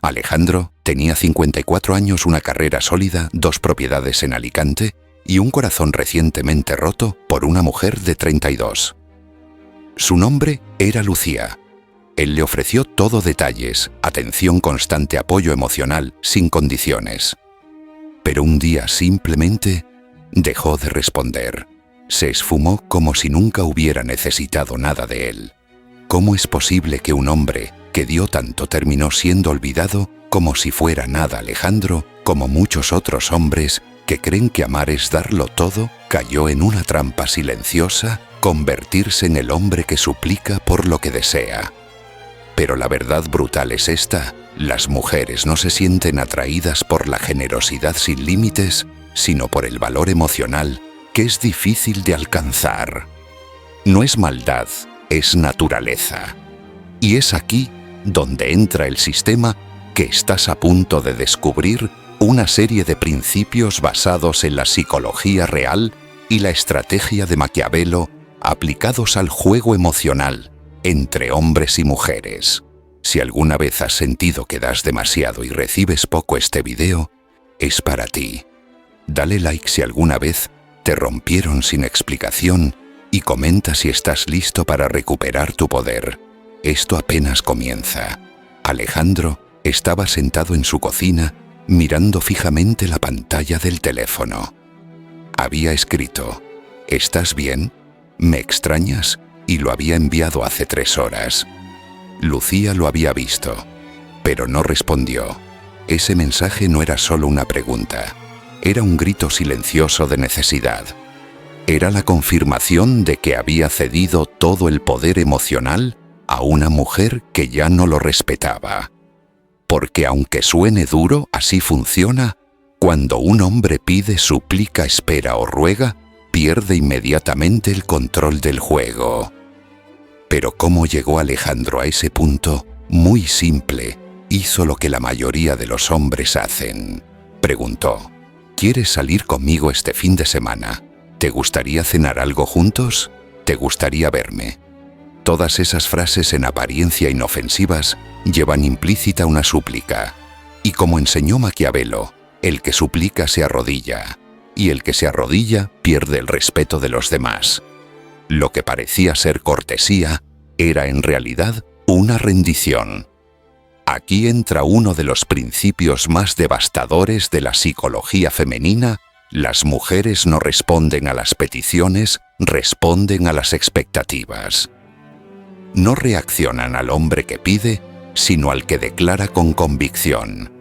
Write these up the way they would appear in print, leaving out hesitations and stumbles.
Alejandro tenía 54 años, una carrera sólida, 2 propiedades en Alicante y un corazón recientemente roto por una mujer de 32. Su nombre era Lucía. Él le ofreció todo detalles, atención constante, apoyo emocional, sin condiciones. Pero un día simplemente dejó de responder. Se esfumó como si nunca hubiera necesitado nada de él. ¿Cómo es posible que un hombre que dio tanto terminó siendo olvidado como si fuera nada? Alejandro, como muchos otros hombres que creen que amar es darlo todo, cayó en una trampa silenciosa, convertirse en el hombre que suplica por lo que desea. Pero la verdad brutal es esta: las mujeres no se sienten atraídas por la generosidad sin límites, sino por el valor emocional, que es difícil de alcanzar. No es maldad, es naturaleza. Y es aquí donde entra el sistema que estás a punto de descubrir, una serie de principios basados en la psicología real y la estrategia de Maquiavelo aplicados al juego emocional entre hombres y mujeres. Si alguna vez has sentido que das demasiado y recibes poco, este video es para ti. Dale like si alguna vez te rompieron sin explicación y comenta si estás listo para recuperar tu poder. Esto apenas comienza. Alejandro estaba sentado en su cocina mirando fijamente la pantalla del teléfono. Había escrito: ¿estás bien? ¿Me extrañas? Y lo había enviado hace 3 horas. Lucía lo había visto, pero no respondió. Ese mensaje no era solo una pregunta, era un grito silencioso de necesidad. Era la confirmación de que había cedido todo el poder emocional a una mujer que ya no lo respetaba. Porque aunque suene duro, así funciona. Cuando un hombre pide, suplica, espera o ruega, pierde inmediatamente el control del juego. Pero ¿cómo llegó Alejandro a ese punto? Muy simple. Hizo lo que la mayoría de los hombres hacen. Preguntó: ¿quieres salir conmigo este fin de semana? ¿Te gustaría cenar algo juntos? ¿Te gustaría verme? Todas esas frases, en apariencia inofensivas, llevan implícita una súplica. Y como enseñó Maquiavelo, el que suplica se arrodilla, y el que se arrodilla pierde el respeto de los demás. Lo que parecía ser cortesía era en realidad una rendición. Aquí entra uno de los principios más devastadores de la psicología femenina. Las mujeres no responden a las peticiones, responden a las expectativas. No reaccionan al hombre que pide, sino al que declara con convicción.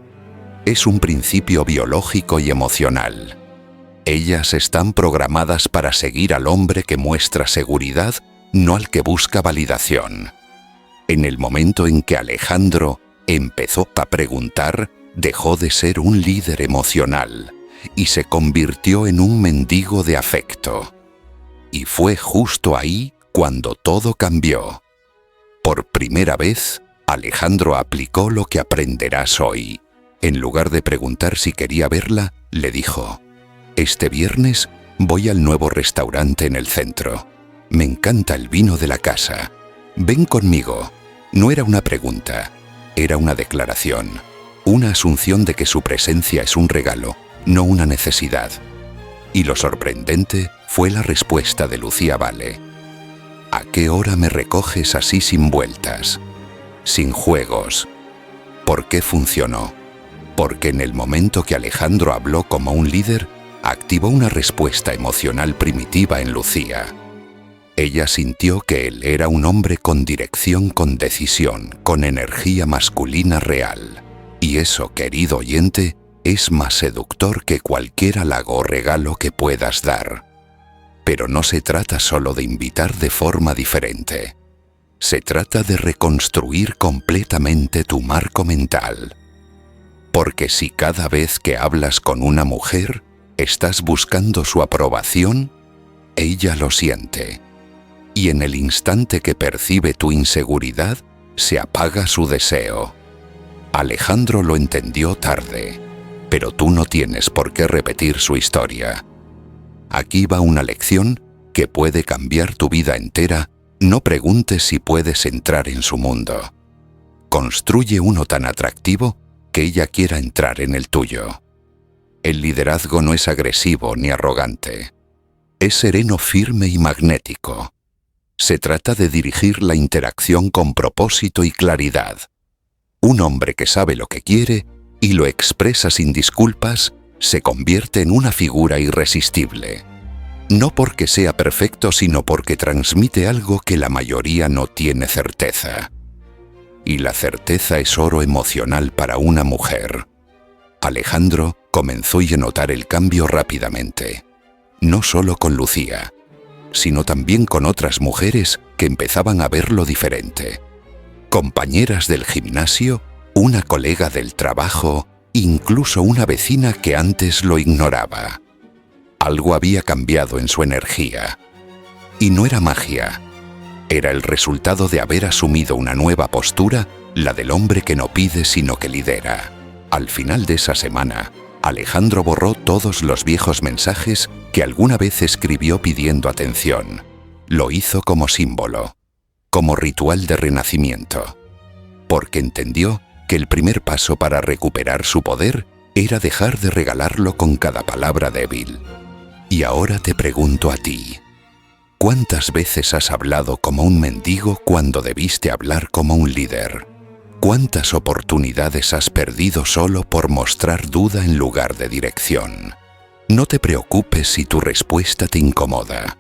Es un principio biológico y emocional. Ellas están programadas para seguir al hombre que muestra seguridad, no al que busca validación. En el momento en que Alejandro empezó a preguntar, dejó de ser un líder emocional y se convirtió en un mendigo de afecto. Y fue justo ahí cuando todo cambió. Por primera vez, Alejandro aplicó lo que aprenderás hoy. En lugar de preguntar si quería verla, le dijo: este viernes voy al nuevo restaurante en el centro. Me encanta el vino de la casa. Ven conmigo. No era una pregunta, era una declaración. Una asunción de que su presencia es un regalo, no una necesidad. Y lo sorprendente fue la respuesta de Lucía: vale. ¿A qué hora me recoges así, sin vueltas? Sin juegos. ¿Por qué funcionó? Porque en el momento que Alejandro habló como un líder, activó una respuesta emocional primitiva en Lucía. Ella sintió que él era un hombre con dirección, con decisión, con energía masculina real. Y eso, querido oyente, es más seductor que cualquier halago o regalo que puedas dar. Pero no se trata solo de invitar de forma diferente. Se trata de reconstruir completamente tu marco mental. Porque si cada vez que hablas con una mujer, estás buscando su aprobación, ella lo siente. Y en el instante que percibe tu inseguridad, se apaga su deseo. Alejandro lo entendió tarde, pero tú no tienes por qué repetir su historia. Aquí va una lección que puede cambiar tu vida entera. No preguntes si puedes entrar en su mundo. Construye uno tan atractivo que ella quiera entrar en el tuyo. El liderazgo no es agresivo ni arrogante. Es sereno, firme y magnético. Se trata de dirigir la interacción con propósito y claridad. Un hombre que sabe lo que quiere y lo expresa sin disculpas se convierte en una figura irresistible. No porque sea perfecto, sino porque transmite algo que la mayoría no tiene certeza. Y la certeza es oro emocional para una mujer. Alejandro comenzó a notar el cambio rápidamente. No solo con Lucía, sino también con otras mujeres que empezaban a verlo diferente. Compañeras del gimnasio, una colega del trabajo, incluso una vecina que antes lo ignoraba. Algo había cambiado en su energía. Y no era magia. Era el resultado de haber asumido una nueva postura, la del hombre que no pide sino que lidera. Al final de esa semana, Alejandro borró todos los viejos mensajes que alguna vez escribió pidiendo atención. Lo hizo como símbolo, como ritual de renacimiento, porque entendió que el primer paso para recuperar su poder era dejar de regalarlo con cada palabra débil. Y ahora te pregunto a ti, ¿cuántas veces has hablado como un mendigo cuando debiste hablar como un líder? ¿Cuántas oportunidades has perdido solo por mostrar duda en lugar de dirección? No te preocupes si tu respuesta te incomoda,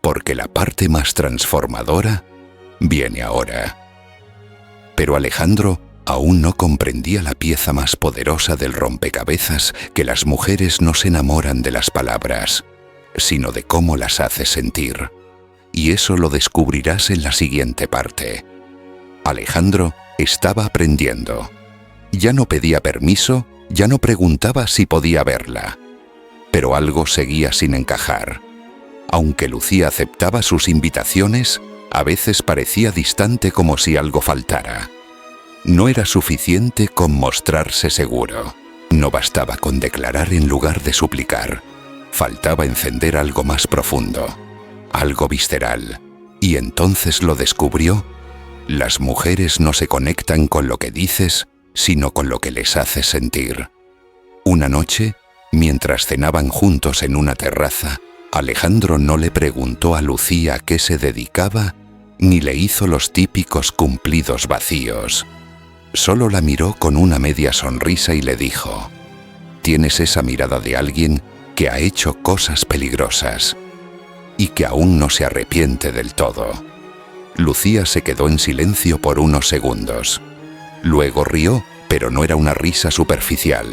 porque la parte más transformadora viene ahora. Pero Alejandro aún no comprendía la pieza más poderosa del rompecabezas, que las mujeres no se enamoran de las palabras, sino de cómo las haces sentir. Y eso lo descubrirás en la siguiente parte. Alejandro estaba aprendiendo. Ya no pedía permiso, ya no preguntaba si podía verla. Pero algo seguía sin encajar. Aunque Lucía aceptaba sus invitaciones, a veces parecía distante, como si algo faltara. No era suficiente con mostrarse seguro. No bastaba con declarar en lugar de suplicar. Faltaba encender algo más profundo, algo visceral. Y entonces lo descubrió. Las mujeres no se conectan con lo que dices, sino con lo que les haces sentir. Una noche, mientras cenaban juntos en una terraza, Alejandro no le preguntó a Lucía a qué se dedicaba, ni le hizo los típicos cumplidos vacíos. Solo la miró con una media sonrisa y le dijo: «Tienes esa mirada de alguien que ha hecho cosas peligrosas y que aún no se arrepiente del todo». Lucía se quedó en silencio por unos segundos. Luego rió, pero no era una risa superficial.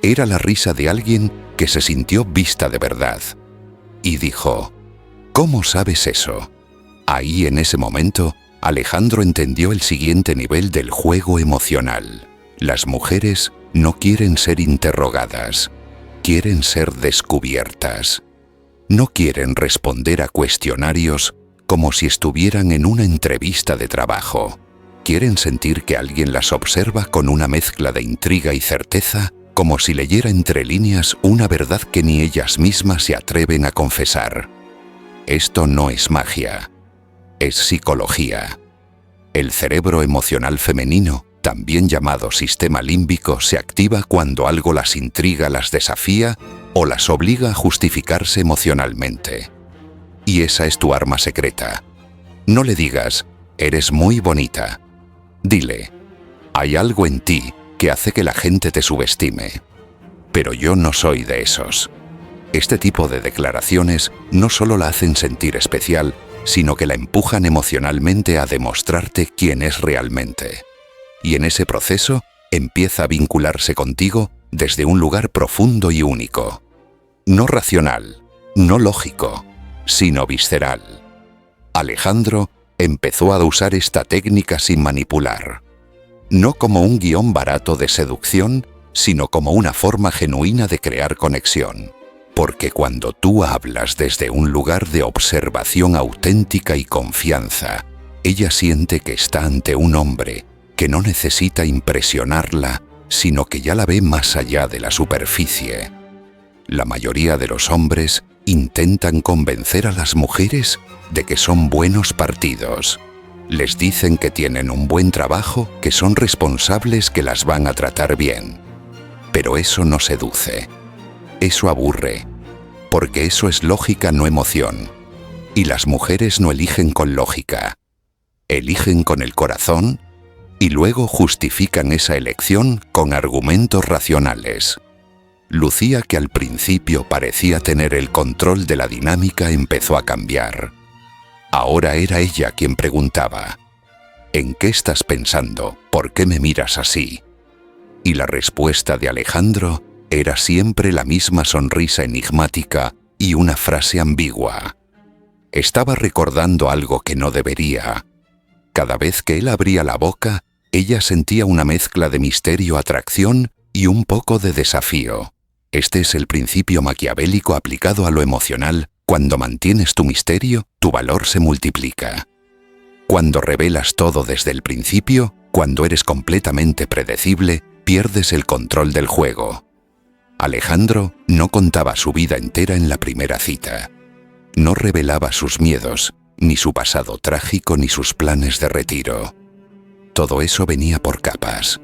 Era la risa de alguien que se sintió vista de verdad. Y dijo: «¿Cómo sabes eso?». Ahí, en ese momento, Alejandro entendió el siguiente nivel del juego emocional. Las mujeres no quieren ser interrogadas, quieren ser descubiertas. No quieren responder a cuestionarios como si estuvieran en una entrevista de trabajo. Quieren sentir que alguien las observa con una mezcla de intriga y certeza, como si leyera entre líneas una verdad que ni ellas mismas se atreven a confesar. Esto no es magia, es psicología. El cerebro emocional femenino, también llamado sistema límbico, se activa cuando algo las intriga, las desafía o las obliga a justificarse emocionalmente. Y esa es tu arma secreta. No le digas: «Eres muy bonita». Dile: «Hay algo en ti que hace que la gente te subestime». Pero yo no soy de esos. Este tipo de declaraciones no solo la hacen sentir especial, sino que la empujan emocionalmente a demostrarte quién es realmente. Y en ese proceso empieza a vincularse contigo desde un lugar profundo y único. No racional, no lógico, sino visceral. Alejandro empezó a usar esta técnica sin manipular. No como un guión barato de seducción, sino como una forma genuina de crear conexión. Porque cuando tú hablas desde un lugar de observación auténtica y confianza, ella siente que está ante un hombre que no necesita impresionarla, sino que ya la ve más allá de la superficie. La mayoría de los hombres intentan convencer a las mujeres de que son buenos partidos, Les dicen que tienen un buen trabajo, que son responsables, que las van a tratar bien. Pero eso no seduce. Eso aburre. Porque eso es lógica, no emoción. Y las mujeres no eligen con lógica. Eligen con el corazón y luego justifican esa elección con argumentos racionales. Lucía, que al principio parecía tener el control de la dinámica, empezó a cambiar. Ahora era ella quien preguntaba: ¿en qué estás pensando? ¿Por qué me miras así? Y la respuesta de Alejandro era siempre la misma sonrisa enigmática y una frase ambigua. Estaba recordando algo que no debería. Cada vez que él abría la boca, ella sentía una mezcla de misterio, atracción y un poco de desafío. Este es el principio maquiavélico aplicado a lo emocional. Cuando mantienes tu misterio, tu valor se multiplica. Cuando revelas todo desde el principio, cuando eres completamente predecible, pierdes el control del juego. Alejandro no contaba su vida entera en la primera cita. No revelaba sus miedos, ni su pasado trágico, ni sus planes de retiro. Todo eso venía por capas,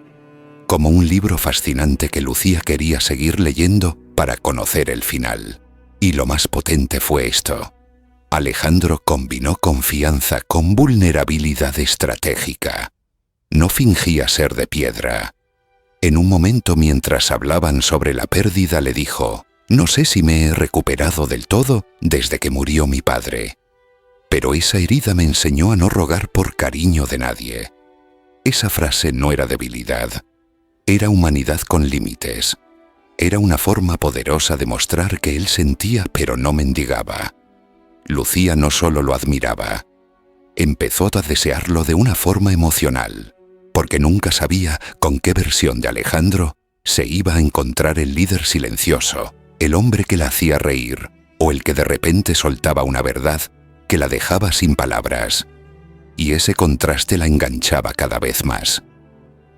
como un libro fascinante que Lucía quería seguir leyendo para conocer el final. Y lo más potente fue esto: Alejandro combinó confianza con vulnerabilidad estratégica. No fingía ser de piedra. En un momento, mientras hablaban sobre la pérdida, le dijo: no sé si me he recuperado del todo desde que murió mi padre, pero esa herida me enseñó a no rogar por cariño de nadie. Esa frase no era debilidad, era humanidad con límites. Era una forma poderosa de mostrar que él sentía pero no mendigaba. Lucía no solo lo admiraba, empezó a desearlo de una forma emocional, porque nunca sabía con qué versión de Alejandro se iba a encontrar el líder silencioso, el hombre que la hacía reír, o el que de repente soltaba una verdad que la dejaba sin palabras. Y ese contraste la enganchaba cada vez más.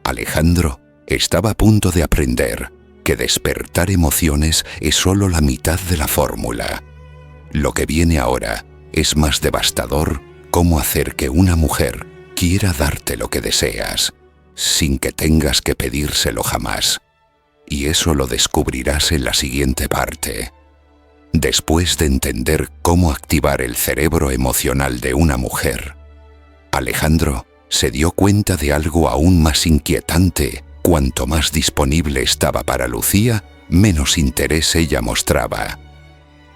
Alejandro estaba a punto de aprender que despertar emociones es solo la mitad de la fórmula. Lo que viene ahora es más devastador: cómo hacer que una mujer quiera darte lo que deseas, sin que tengas que pedírselo jamás. Y eso lo descubrirás en la siguiente parte. Después de entender cómo activar el cerebro emocional de una mujer, Alejandro se dio cuenta de algo aún más inquietante. Cuanto más disponible estaba para Lucía, menos interés ella mostraba.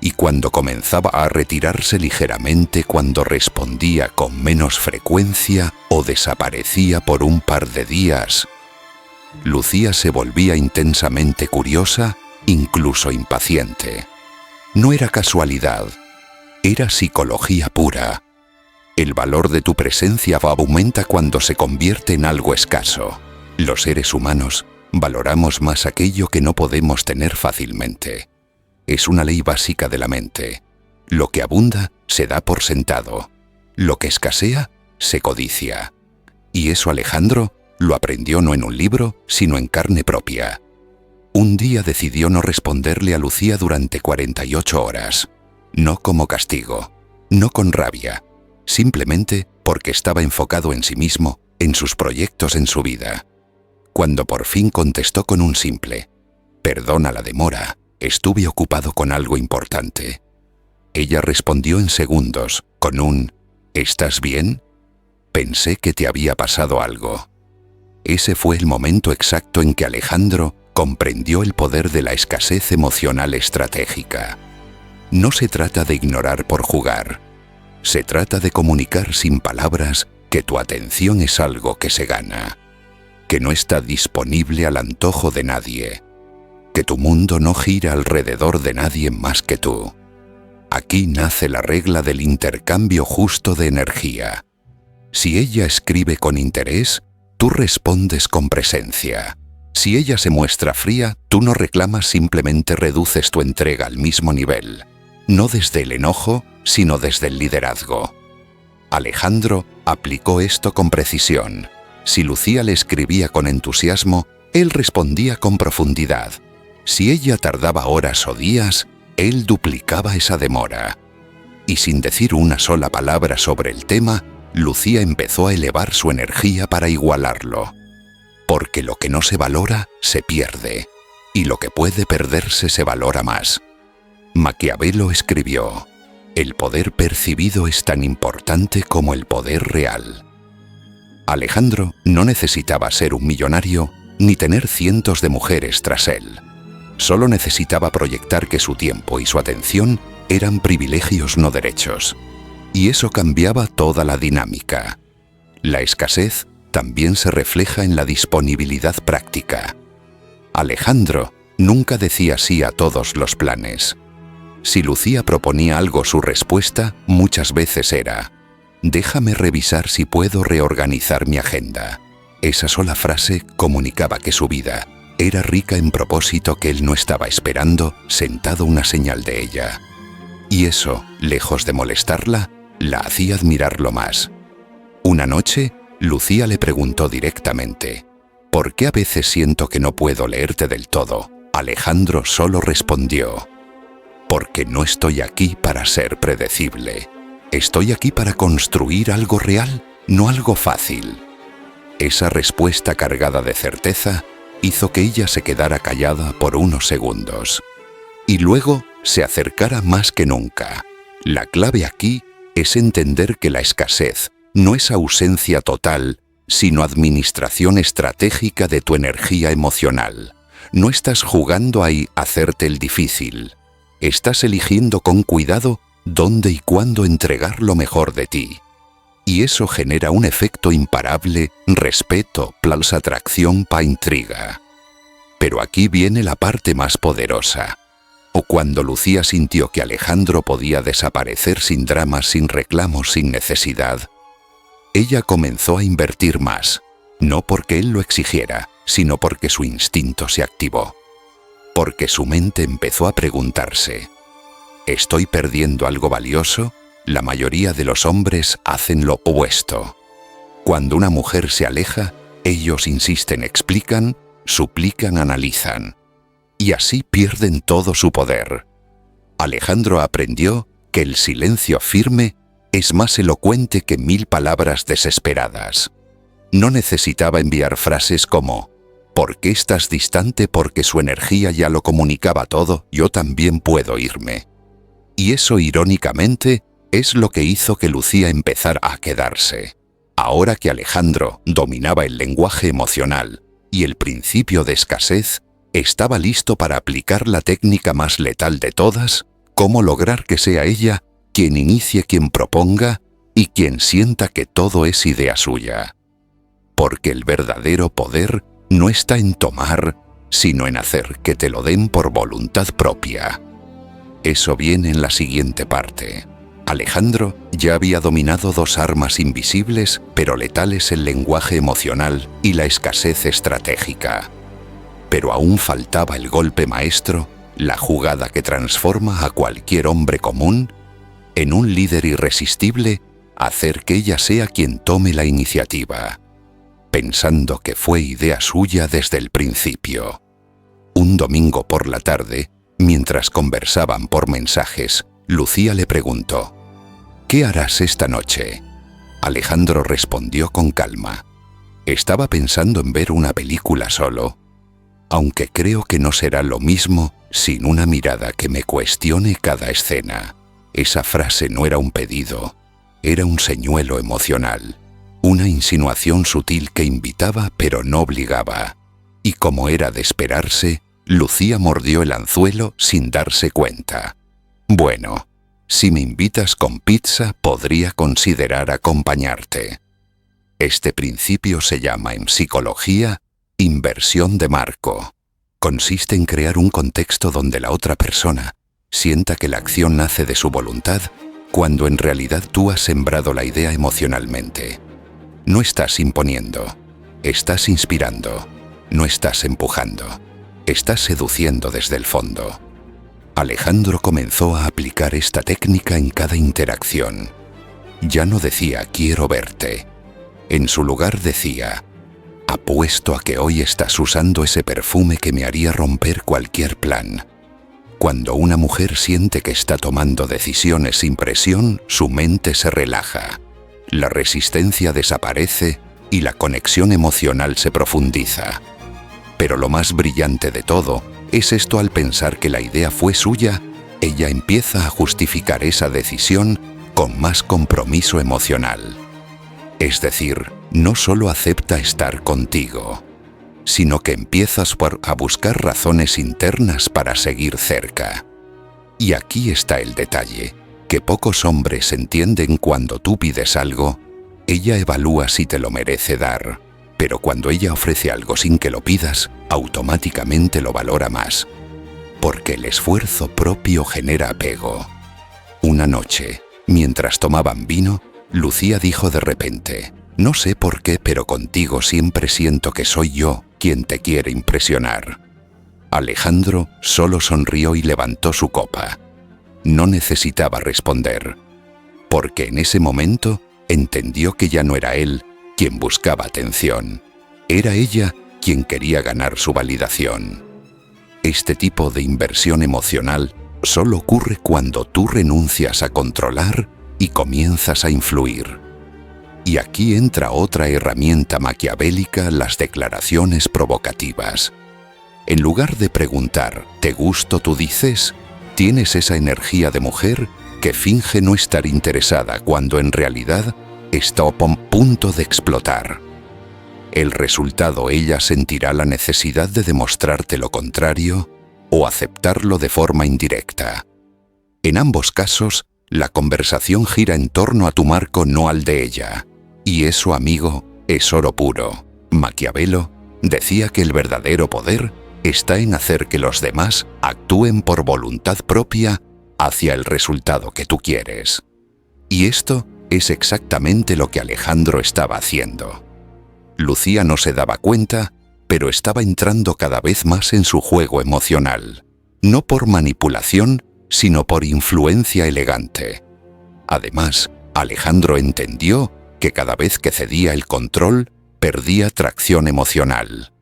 Y cuando comenzaba a retirarse ligeramente, cuando respondía con menos frecuencia o desaparecía por un par de días, Lucía se volvía intensamente curiosa, incluso impaciente. No era casualidad, era psicología pura. El valor de tu presencia aumenta cuando se convierte en algo escaso. Los seres humanos valoramos más aquello que no podemos tener fácilmente. Es una ley básica de la mente. Lo que abunda se da por sentado. Lo que escasea se codicia. Y eso Alejandro lo aprendió no en un libro, sino en carne propia. Un día decidió no responderle a Lucía durante 48 horas. No como castigo, no con rabia, simplemente porque estaba enfocado en sí mismo, en sus proyectos, en su vida. Cuando por fin contestó con un simple «Perdona la demora, estuve ocupado con algo importante», ella respondió en segundos con un «¿Estás bien? Pensé que te había pasado algo». Ese fue el momento exacto en que Alejandro comprendió el poder de la escasez emocional estratégica. No se trata de ignorar por jugar. Se trata de comunicar sin palabras que tu atención es algo que se gana, que no está disponible al antojo de nadie, que tu mundo no gira alrededor de nadie más que tú. Aquí nace la regla del intercambio justo de energía. Si ella escribe con interés, tú respondes con presencia. Si ella se muestra fría, tú no reclamas, simplemente reduces tu entrega al mismo nivel. No desde el enojo, sino desde el liderazgo. Alejandro aplicó esto con precisión. Si Lucía le escribía con entusiasmo, él respondía con profundidad. Si ella tardaba horas o días, él duplicaba esa demora. Y sin decir una sola palabra sobre el tema, Lucía empezó a elevar su energía para igualarlo. Porque lo que no se valora, se pierde, y lo que puede perderse se valora más. Maquiavelo escribió: «El poder percibido es tan importante como el poder real». Alejandro no necesitaba ser un millonario ni tener cientos de mujeres tras él. Solo necesitaba proyectar que su tiempo y su atención eran privilegios no derechos. Y eso cambiaba toda la dinámica. La escasez también se refleja en la disponibilidad práctica. Alejandro nunca decía sí a todos los planes. Si Lucía proponía algo, su respuesta muchas veces era: «Déjame revisar si puedo reorganizar mi agenda». Esa sola frase comunicaba que su vida era rica en propósito que él no estaba esperando, sentado una señal de ella. Y eso, lejos de molestarla, la hacía admirarlo más. Una noche, Lucía le preguntó directamente: «¿Por qué a veces siento que no puedo leerte del todo?». Alejandro solo respondió: «Porque no estoy aquí para ser predecible. Estoy aquí para construir algo real, no algo fácil». Esa respuesta cargada de certeza hizo que ella se quedara callada por unos segundos. Y luego se acercara más que nunca. La clave aquí es entender que la escasez no es ausencia total, sino administración estratégica de tu energía emocional. No estás jugando ahí a hacerte el difícil. Estás eligiendo con cuidado dónde y cuándo entregar lo mejor de ti. Y eso genera un efecto imparable: respeto plus atracción pa intriga. Pero aquí viene la parte más poderosa. O cuando Lucía sintió que Alejandro podía desaparecer sin dramas, sin reclamos, sin necesidad, ella comenzó a invertir más, no porque él lo exigiera, sino porque su instinto se activó. Porque su mente empezó a preguntarse: ¿estoy perdiendo algo valioso? La mayoría de los hombres hacen lo opuesto. Cuando una mujer se aleja, ellos insisten, explican, suplican, analizan. Y así pierden todo su poder. Alejandro aprendió que el silencio firme es más elocuente que 1000 palabras desesperadas. No necesitaba enviar frases como: «¿Por qué estás distante?», porque su energía ya lo comunicaba todo: «Yo también puedo irme». Y eso, irónicamente, es lo que hizo que Lucía empezara a quedarse. Ahora que Alejandro dominaba el lenguaje emocional y el principio de escasez, estaba listo para aplicar la técnica más letal de todas: cómo lograr que sea ella quien inicie, quien proponga y quien sienta que todo es idea suya. Porque el verdadero poder no está en tomar, sino en hacer que te lo den por voluntad propia. Eso viene en la siguiente parte. Alejandro ya había dominado 2 armas invisibles pero letales: el lenguaje emocional y la escasez estratégica. Pero aún faltaba el golpe maestro, la jugada que transforma a cualquier hombre común en un líder irresistible: hacer que ella sea quien tome la iniciativa, pensando que fue idea suya desde el principio. Un domingo por la tarde, mientras conversaban por mensajes, Lucía le preguntó: «¿Qué harás esta noche?». Alejandro respondió con calma: «Estaba pensando en ver una película solo, aunque creo que no será lo mismo sin una mirada que me cuestione cada escena». Esa frase no era un pedido, era un señuelo emocional, una insinuación sutil que invitaba pero no obligaba. Y como era de esperarse, Lucía mordió el anzuelo sin darse cuenta. «Bueno, si me invitas con pizza, podría considerar acompañarte». Este principio se llama en psicología inversión de marco. Consiste en crear un contexto donde la otra persona sienta que la acción nace de su voluntad, cuando en realidad tú has sembrado la idea emocionalmente. No estás imponiendo, estás inspirando, no estás empujando, estás seduciendo desde el fondo. Alejandro comenzó a aplicar esta técnica en cada interacción. Ya no decía «quiero verte». En su lugar decía: «Apuesto a que hoy estás usando ese perfume que me haría romper cualquier plan». Cuando una mujer siente que está tomando decisiones sin presión, su mente se relaja. la resistencia desaparece y la conexión emocional se profundiza. Pero lo más brillante de todo es esto: al pensar que la idea fue suya, ella empieza a justificar esa decisión con más compromiso emocional. Es decir, no solo acepta estar contigo, sino que empiezas a buscar razones internas para seguir cerca. Y aquí está el detalle, que pocos hombres entienden: cuando tú pides algo, ella evalúa si te lo merece dar, pero cuando ella ofrece algo sin que lo pidas, automáticamente lo valora más, porque el esfuerzo propio genera apego. Una noche, mientras tomaban vino, Lucía dijo de repente: «No sé por qué, pero contigo siempre siento que soy yo quien te quiere impresionar». Alejandro solo sonrió y levantó su copa. No necesitaba responder, porque en ese momento entendió que ya no era él quien buscaba atención, era ella quien quería ganar su validación. Este tipo de inversión emocional solo ocurre cuando tú renuncias a controlar y comienzas a influir. Y aquí entra otra herramienta maquiavélica: las declaraciones provocativas. En lugar de preguntar «¿te gusto, tú dices?», tienes esa energía de mujer que finge no estar interesada cuando en realidad está a punto de explotar. El resultado: ella sentirá la necesidad de demostrarte lo contrario o aceptarlo de forma indirecta. En ambos casos, la conversación gira en torno a tu marco, no al de ella. Y eso, amigo, es oro puro. Maquiavelo decía que el verdadero poder está en hacer que los demás actúen por voluntad propia hacia el resultado que tú quieres. Y esto es exactamente lo que Alejandro estaba haciendo. Lucía no se daba cuenta, pero estaba entrando cada vez más en su juego emocional, no por manipulación, sino por influencia elegante. Además, Alejandro entendió que cada vez que cedía el control, perdía tracción emocional.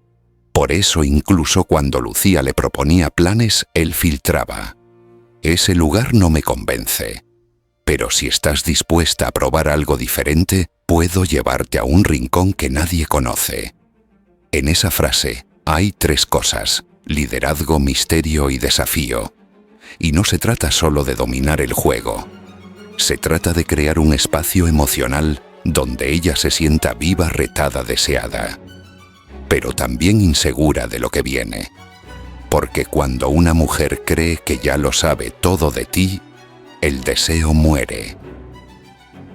Por eso, incluso cuando Lucía le proponía planes, él filtraba: «Ese lugar no me convence, pero si estás dispuesta a probar algo diferente, puedo llevarte a un rincón que nadie conoce». En esa frase hay 3 cosas: liderazgo, misterio y desafío. Y no se trata solo de dominar el juego. Se trata de crear un espacio emocional donde ella se sienta viva, retada, deseada, pero también insegura de lo que viene. Porque cuando una mujer cree que ya lo sabe todo de ti, el deseo muere.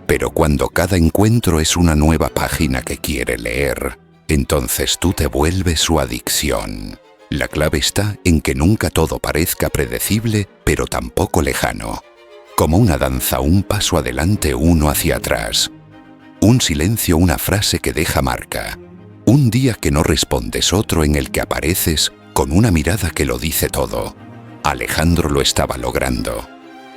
Pero cuando cada encuentro es una nueva página que quiere leer, entonces tú te vuelves su adicción. La clave está en que nunca todo parezca predecible, pero tampoco lejano. Como una danza, un paso adelante, uno hacia atrás. Un silencio, una frase que deja marca. Un día que no respondes, otro en el que apareces con una mirada que lo dice todo. Alejandro lo estaba logrando.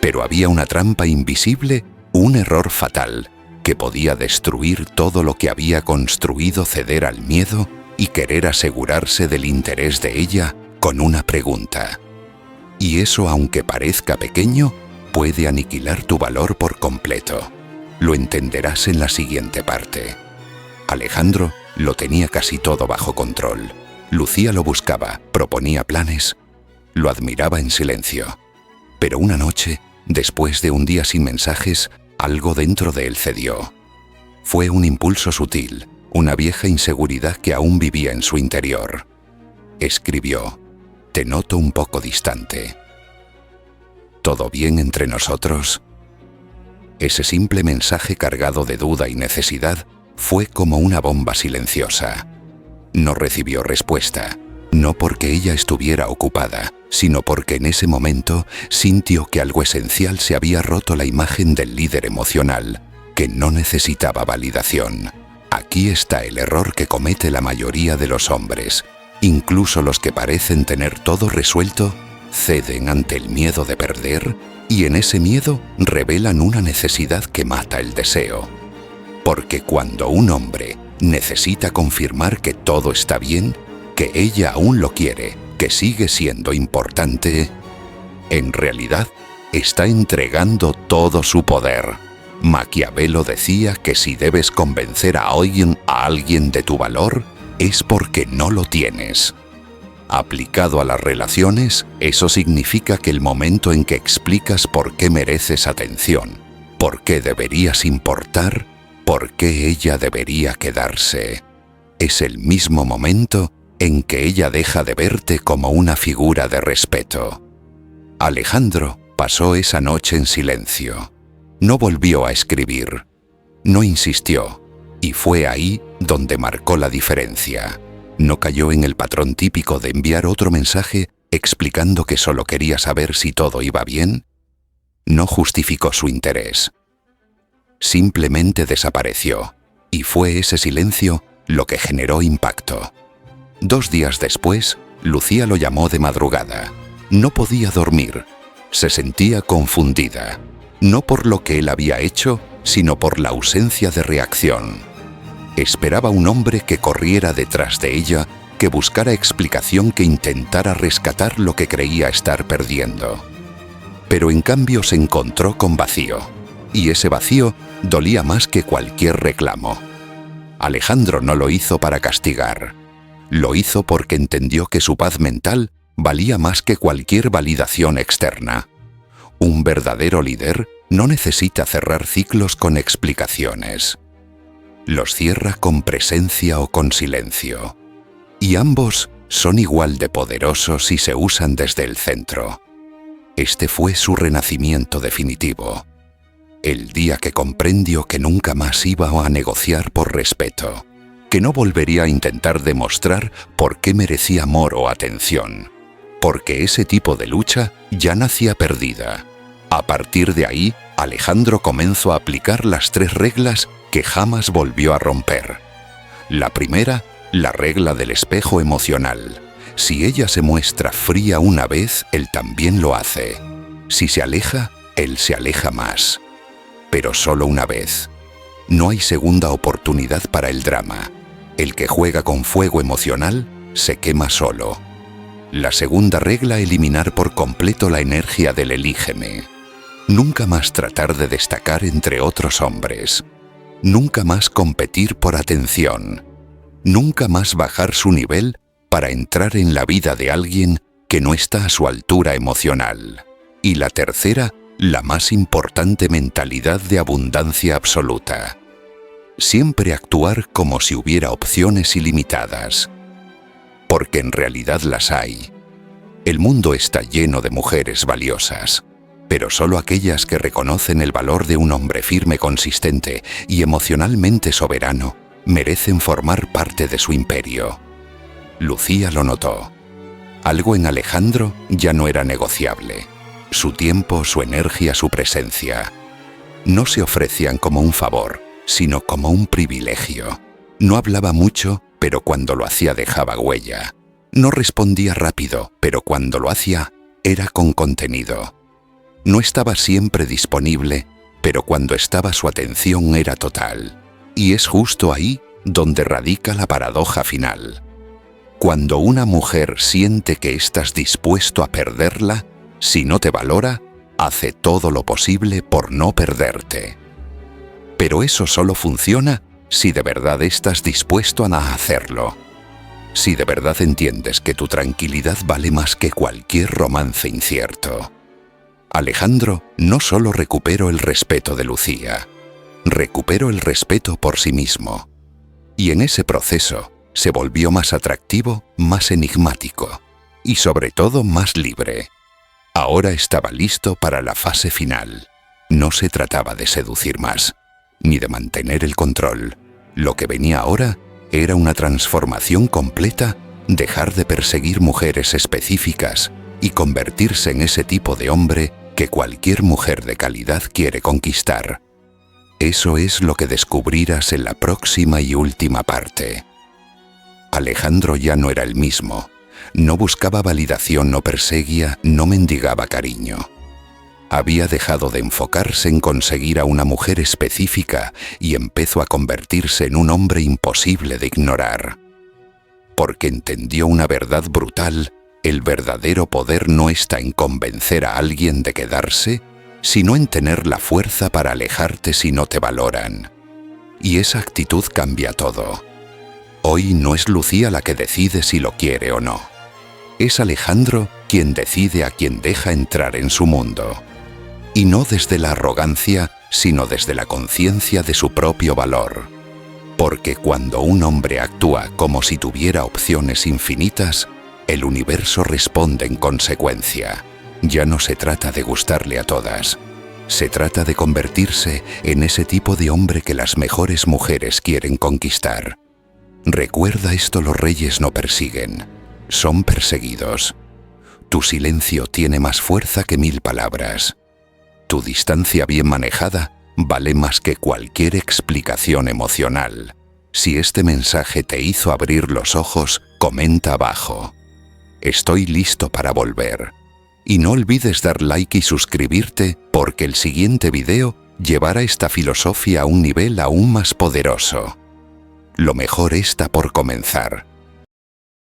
Pero había una trampa invisible, un error fatal, que podía destruir todo lo que había construido: ceder al miedo y querer asegurarse del interés de ella con una pregunta. Y eso, aunque parezca pequeño, puede aniquilar tu valor por completo. Lo entenderás en la siguiente parte. Alejandro lo tenía casi todo bajo control. Lucía lo buscaba, proponía planes, lo admiraba en silencio. Pero una noche, después de un día sin mensajes, algo dentro de él cedió. Fue un impulso sutil, una vieja inseguridad que aún vivía en su interior. Escribió: «Te noto un poco distante. ¿Todo bien entre nosotros?». Ese simple mensaje, cargado de duda y necesidad, fue como una bomba silenciosa. No recibió respuesta, no porque ella estuviera ocupada, sino porque en ese momento sintió que algo esencial se había roto: la imagen del líder emocional, que no necesitaba validación. Aquí está el error que comete la mayoría de los hombres. Incluso los que parecen tener todo resuelto, ceden ante el miedo de perder, y en ese miedo revelan una necesidad que mata el deseo. Porque cuando un hombre necesita confirmar que todo está bien, que ella aún lo quiere, que sigue siendo importante, en realidad está entregando todo su poder. Maquiavelo decía que si debes convencer a alguien de tu valor, es porque no lo tienes. Aplicado a las relaciones, eso significa que el momento en que explicas por qué mereces atención, por qué deberías importar, por qué ella debería quedarse, es el mismo momento en que ella deja de verte como una figura de respeto. Alejandro pasó esa noche en silencio. No volvió a escribir. No insistió. Y fue ahí donde marcó la diferencia. No cayó en el patrón típico de enviar otro mensaje explicando que solo quería saber si todo iba bien. No justificó su interés. Simplemente desapareció. Y fue ese silencio lo que generó impacto. 2 días después, Lucía lo llamó de madrugada. No podía dormir. Se sentía confundida. No por lo que él había hecho, sino por la ausencia de reacción. Esperaba un hombre que corriera detrás de ella, que buscara explicación, que intentara rescatar lo que creía estar perdiendo. Pero en cambio se encontró con vacío. Y ese vacío dolía más que cualquier reclamo. Alejandro no lo hizo para castigar. Lo hizo porque entendió que su paz mental valía más que cualquier validación externa. Un verdadero líder no necesita cerrar ciclos con explicaciones. Los cierra con presencia o con silencio. Y ambos son igual de poderosos si se usan desde el centro. Este fue su renacimiento definitivo. El día que comprendió que nunca más iba a negociar por respeto, que no volvería a intentar demostrar por qué merecía amor o atención, porque ese tipo de lucha ya nacía perdida. A partir de ahí, Alejandro comenzó a aplicar las 3 reglas que jamás volvió a romper. La primera, la regla del espejo emocional. Si ella se muestra fría una vez, él también lo hace. Si se aleja, él se aleja más. Pero solo una vez. No hay segunda oportunidad para el drama. El que juega con fuego emocional se quema solo. La segunda regla, eliminar por completo la energía del elígeme. Nunca más tratar de destacar entre otros hombres. Nunca más competir por atención. Nunca más bajar su nivel para entrar en la vida de alguien que no está a su altura emocional. Y la tercera, la más importante, mentalidad de abundancia absoluta. Siempre actuar como si hubiera opciones ilimitadas. Porque en realidad las hay. El mundo está lleno de mujeres valiosas, pero solo aquellas que reconocen el valor de un hombre firme, consistente y emocionalmente soberano merecen formar parte de su imperio. Lucía lo notó. Algo en Alejandro ya no era negociable. Su tiempo, su energía, su presencia. No se ofrecían como un favor, sino como un privilegio. No hablaba mucho, pero cuando lo hacía dejaba huella. No respondía rápido, pero cuando lo hacía, era con contenido. No estaba siempre disponible, pero cuando estaba su atención era total. Y es justo ahí donde radica la paradoja final. Cuando una mujer siente que estás dispuesto a perderla, si no te valora, hace todo lo posible por no perderte. Pero eso solo funciona si de verdad estás dispuesto a hacerlo. Si de verdad entiendes que tu tranquilidad vale más que cualquier romance incierto. Alejandro no solo recuperó el respeto de Lucía, recuperó el respeto por sí mismo. Y en ese proceso se volvió más atractivo, más enigmático y sobre todo más libre. Ahora estaba listo para la fase final. No se trataba de seducir más, ni de mantener el control. Lo que venía ahora era una transformación completa, dejar de perseguir mujeres específicas y convertirse en ese tipo de hombre que cualquier mujer de calidad quiere conquistar. Eso es lo que descubrirás en la próxima y última parte. Alejandro ya no era el mismo. No buscaba validación, no perseguía, no mendigaba cariño. Había dejado de enfocarse en conseguir a una mujer específica y empezó a convertirse en un hombre imposible de ignorar. Porque entendió una verdad brutal: el verdadero poder no está en convencer a alguien de quedarse, sino en tener la fuerza para alejarte si no te valoran. Y esa actitud cambia todo. Hoy no es Lucía la que decide si lo quiere o no. Es Alejandro quien decide a quien deja entrar en su mundo. Y no desde la arrogancia, sino desde la conciencia de su propio valor. Porque cuando un hombre actúa como si tuviera opciones infinitas, el universo responde en consecuencia. Ya no se trata de gustarle a todas. Se trata de convertirse en ese tipo de hombre que las mejores mujeres quieren conquistar. Recuerda esto: los reyes no persiguen, son perseguidos. Tu silencio tiene más fuerza que 1000 palabras. Tu distancia bien manejada vale más que cualquier explicación emocional. Si este mensaje te hizo abrir los ojos, comenta abajo: estoy listo para volver. Y no olvides dar like y suscribirte, porque el siguiente video llevará esta filosofía a un nivel aún más poderoso. Lo mejor está por comenzar.